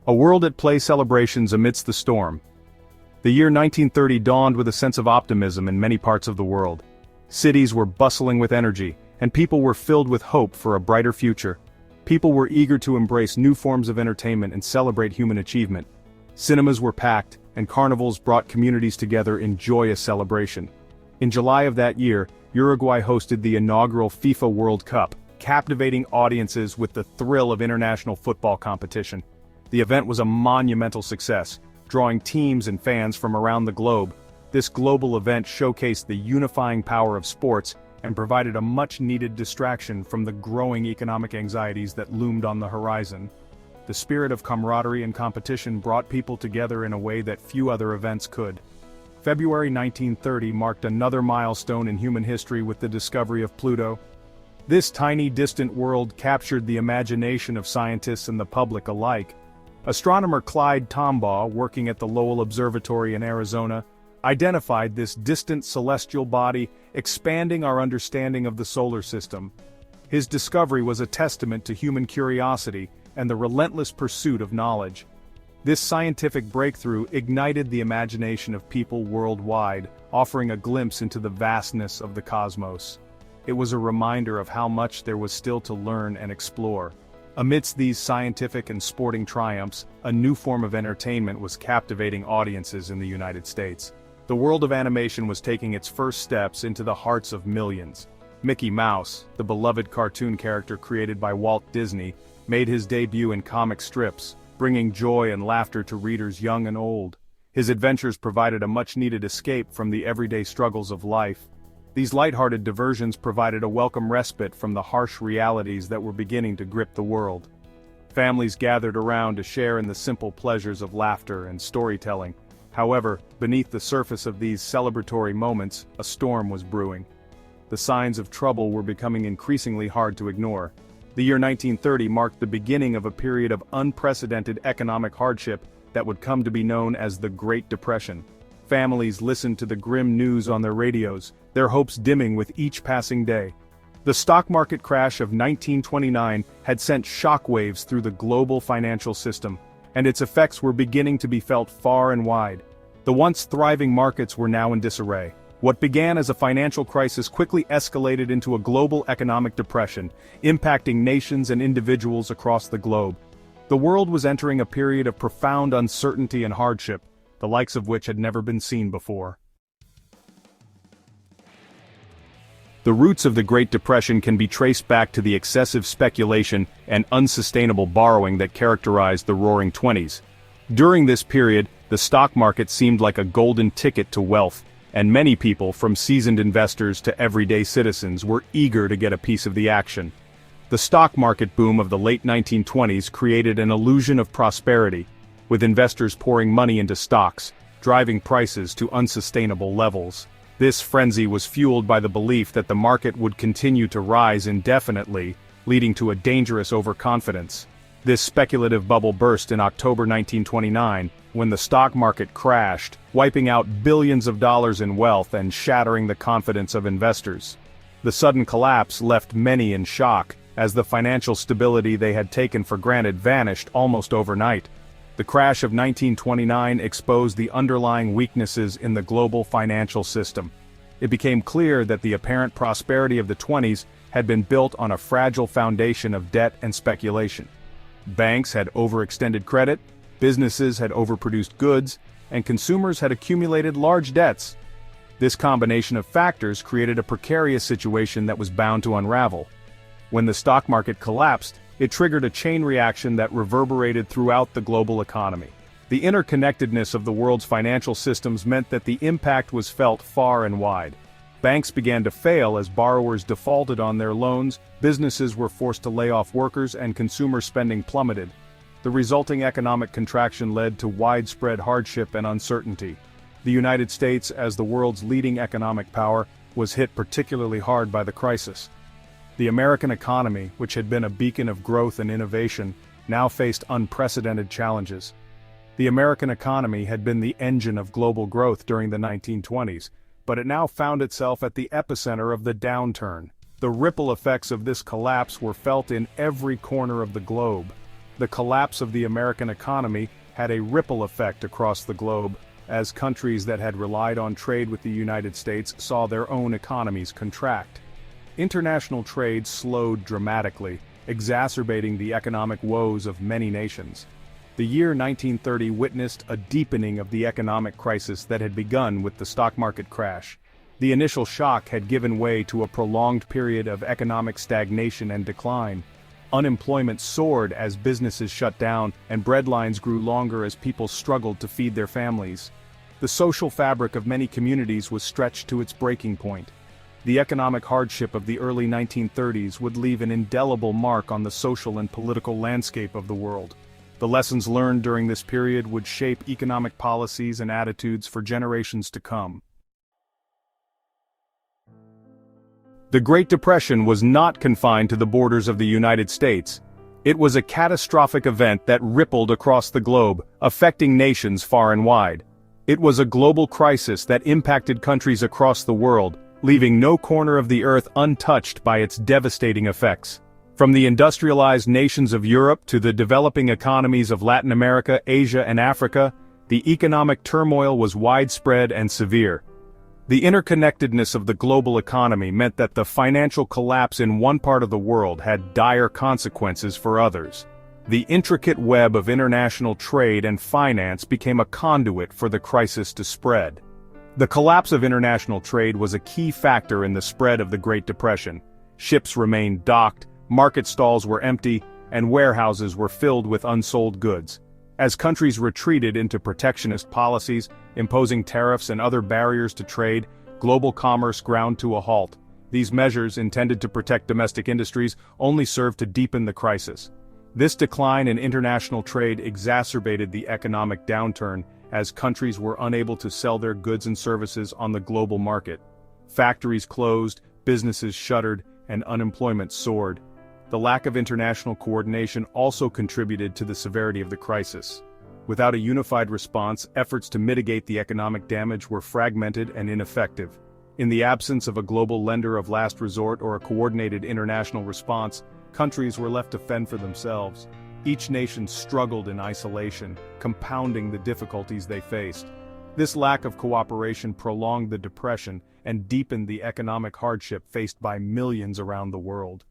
A world at play celebrations amidst the storm. The year 1930 dawned with a sense of optimism in many parts of the world. Cities were bustling with energy, and people were filled with hope for a brighter future. People were eager to embrace new forms of entertainment and celebrate human achievement. Cinemas were packed, and carnivals brought communities together in joyous celebration. In July of that year, Uruguay hosted the inaugural FIFA World Cup, captivating audiences with the thrill of international football competition. The event was a monumental success, drawing teams and fans from around the globe. This global event showcased the unifying power of sports and provided a much-needed distraction from the growing economic anxieties that loomed on the horizon. The spirit of camaraderie and competition brought people together in a way that few other events could. February 1930 marked another milestone in human history with the discovery of Pluto. This tiny, distant world captured the imagination of scientists and the public alike. Astronomer Clyde Tombaugh, working at the Lowell Observatory in Arizona, identified this distant celestial body, expanding our understanding of the solar system. His discovery was a testament to human curiosity and the relentless pursuit of knowledge. This scientific breakthrough ignited the imagination of people worldwide, offering a glimpse into the vastness of the cosmos. It was a reminder of how much there was still to learn and explore. Amidst these scientific and sporting triumphs, a new form of entertainment was captivating audiences in the United States. The world of animation was taking its first steps into the hearts of millions. Mickey Mouse, the beloved cartoon character created by Walt Disney, made his debut in comic strips, bringing joy and laughter to readers young and old. His adventures provided a much-needed escape from the everyday struggles of life. These lighthearted diversions provided a welcome respite from the harsh realities that were beginning to grip the world. Families gathered around to share in the simple pleasures of laughter and storytelling. However, beneath the surface of these celebratory moments, a storm was brewing. The signs of trouble were becoming increasingly hard to ignore. The year 1930 marked the beginning of a period of unprecedented economic hardship that would come to be known as the Great Depression. Families listened to the grim news on their radios, their hopes dimming with each passing day. The stock market crash of 1929 had sent shockwaves through the global financial system, and its effects were beginning to be felt far and wide. The once thriving markets were now in disarray. What began as a financial crisis quickly escalated into a global economic depression, impacting nations and individuals across the globe. The world was entering a period of profound uncertainty and hardship, the likes of which had never been seen before. The roots of the Great Depression can be traced back to the excessive speculation and unsustainable borrowing that characterized the Roaring Twenties. During this period, the stock market seemed like a golden ticket to wealth, and many people, from seasoned investors to everyday citizens, were eager to get a piece of the action. The stock market boom of the late 1920s created an illusion of prosperity, with investors pouring money into stocks, driving prices to unsustainable levels. This frenzy was fueled by the belief that the market would continue to rise indefinitely, leading to a dangerous overconfidence. This speculative bubble burst in October 1929, when the stock market crashed, wiping out billions of dollars in wealth and shattering the confidence of investors. The sudden collapse left many in shock, as the financial stability they had taken for granted vanished almost overnight. The crash of 1929 exposed the underlying weaknesses in the global financial system. It became clear that the apparent prosperity of the 20s had been built on a fragile foundation of debt and speculation. Banks had overextended credit, businesses had overproduced goods, and consumers had accumulated large debts. This combination of factors created a precarious situation that was bound to unravel. When the stock market collapsed, it triggered a chain reaction that reverberated throughout the global economy. The interconnectedness of the world's financial systems meant that the impact was felt far and wide. Banks began to fail as borrowers defaulted on their loans, businesses were forced to lay off workers, and consumer spending plummeted. The resulting economic contraction led to widespread hardship and uncertainty. The United States, as the world's leading economic power, was hit particularly hard by the crisis. The American economy, which had been a beacon of growth and innovation, now faced unprecedented challenges. The American economy had been the engine of global growth during the 1920s, but it now found itself at the epicenter of the downturn. The ripple effects of this collapse were felt in every corner of the globe. The collapse of the American economy had a ripple effect across the globe, as countries that had relied on trade with the United States saw their own economies contract. International trade slowed dramatically, exacerbating the economic woes of many nations. The year 1930 witnessed a deepening of the economic crisis that had begun with the stock market crash. The initial shock had given way to a prolonged period of economic stagnation and decline. Unemployment soared as businesses shut down, and breadlines grew longer as people struggled to feed their families. The social fabric of many communities was stretched to its breaking point. The economic hardship of the early 1930s would leave an indelible mark on the social and political landscape of the world. The lessons learned during this period would shape economic policies and attitudes for generations to come. The Great Depression was not confined to the borders of the United States. It was a catastrophic event that rippled across the globe, affecting nations far and wide. It was a global crisis that impacted countries across the world, leaving no corner of the earth untouched by its devastating effects. From the industrialized nations of Europe to the developing economies of Latin America, Asia, and Africa, the economic turmoil was widespread and severe. The interconnectedness of the global economy meant that the financial collapse in one part of the world had dire consequences for others. The intricate web of international trade and finance became a conduit for the crisis to spread. The collapse of international trade was a key factor in the spread of the Great Depression. Ships remained docked, market stalls were empty, and warehouses were filled with unsold goods. As countries retreated into protectionist policies, imposing tariffs and other barriers to trade, global commerce ground to a halt. These measures, intended to protect domestic industries, only served to deepen the crisis. This decline in international trade exacerbated the economic downturn, as countries were unable to sell their goods and services on the global market. Factories closed, businesses shuttered, and unemployment soared. The lack of international coordination also contributed to the severity of the crisis. Without a unified response, efforts to mitigate the economic damage were fragmented and ineffective. In the absence of a global lender of last resort or a coordinated international response, countries were left to fend for themselves. Each nation struggled in isolation, compounding the difficulties they faced. This lack of cooperation prolonged the depression and deepened the economic hardship faced by millions around the world.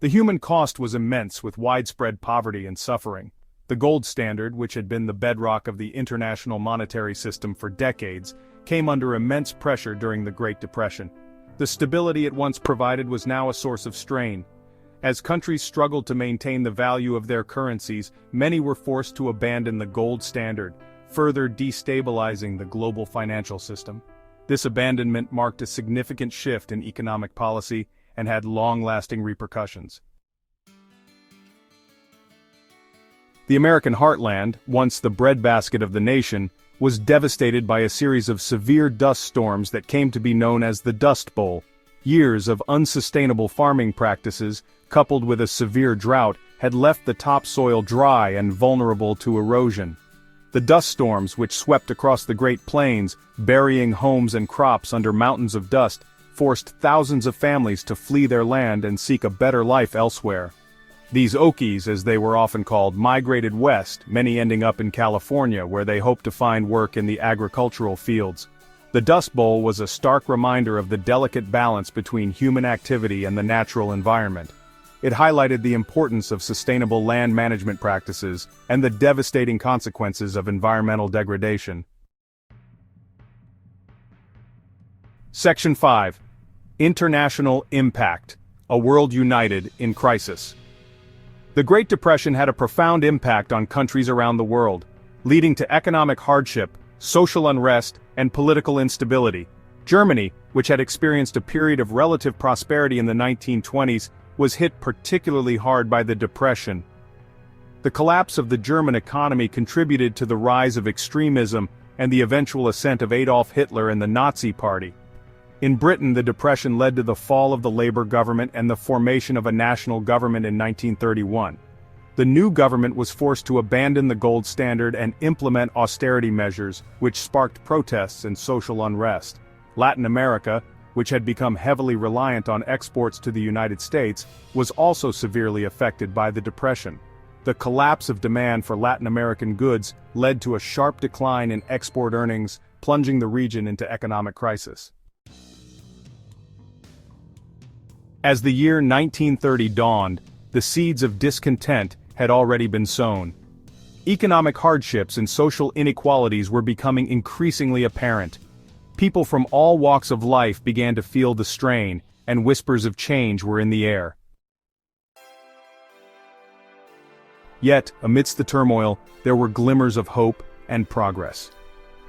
The human cost was immense, with widespread poverty and suffering. The gold standard, which had been the bedrock of the international monetary system for decades, came under immense pressure during the Great Depression. The stability it once provided was now a source of strain. As countries struggled to maintain the value of their currencies, many were forced to abandon the gold standard, further destabilizing the global financial system. This abandonment marked a significant shift in economic policy and had long-lasting repercussions. The American heartland, once the breadbasket of the nation, was devastated by a series of severe dust storms that came to be known as the Dust Bowl. Years of unsustainable farming practices, coupled with a severe drought, had left the topsoil dry and vulnerable to erosion. The dust storms, which swept across the Great Plains, burying homes and crops under mountains of dust, forced thousands of families to flee their land and seek a better life elsewhere. These Okies, as they were often called, migrated west, many ending up in California, where they hoped to find work in the agricultural fields. The Dust Bowl was a stark reminder of the delicate balance between human activity and the natural environment. It highlighted the importance of sustainable land management practices and the devastating consequences of environmental degradation. Section 5. International Impact: A World United in Crisis. The Great Depression had a profound impact on countries around the world, leading to economic hardship, social unrest, and political instability. Germany, which had experienced a period of relative prosperity in the 1920s, was hit particularly hard by the Depression. The collapse of the German economy contributed to the rise of extremism and the eventual ascent of Adolf Hitler and the Nazi Party. In Britain, the Depression led to the fall of the Labour government and the formation of a national government in 1931. The new government was forced to abandon the gold standard and implement austerity measures, which sparked protests and social unrest. Latin America, which had become heavily reliant on exports to the United States, was also severely affected by the Depression. The collapse of demand for Latin American goods led to a sharp decline in export earnings, plunging the region into economic crisis. As the year 1930 dawned, the seeds of discontent had already been sown. Economic hardships and social inequalities were becoming increasingly apparent. People from all walks of life began to feel the strain, and whispers of change were in the air. Yet, amidst the turmoil, there were glimmers of hope and progress.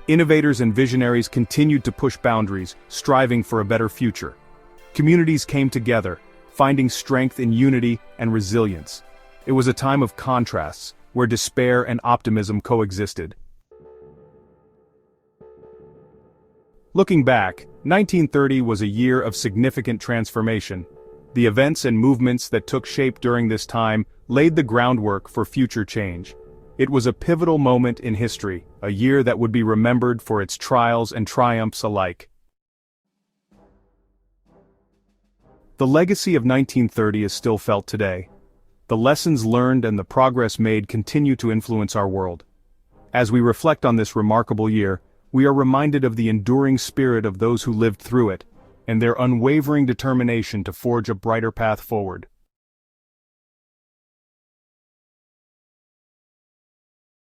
Innovators and visionaries continued to push boundaries, striving for a better future. Communities came together, finding strength in unity and resilience. It was a time of contrasts, where despair and optimism coexisted. Looking back, 1930 was a year of significant transformation. The events and movements that took shape during this time laid the groundwork for future change. It was a pivotal moment in history, a year that would be remembered for its trials and triumphs alike. The legacy of 1930 is still felt today. The lessons learned and the progress made continue to influence our world. As we reflect on this remarkable year, we are reminded of the enduring spirit of those who lived through it, and their unwavering determination to forge a brighter path forward.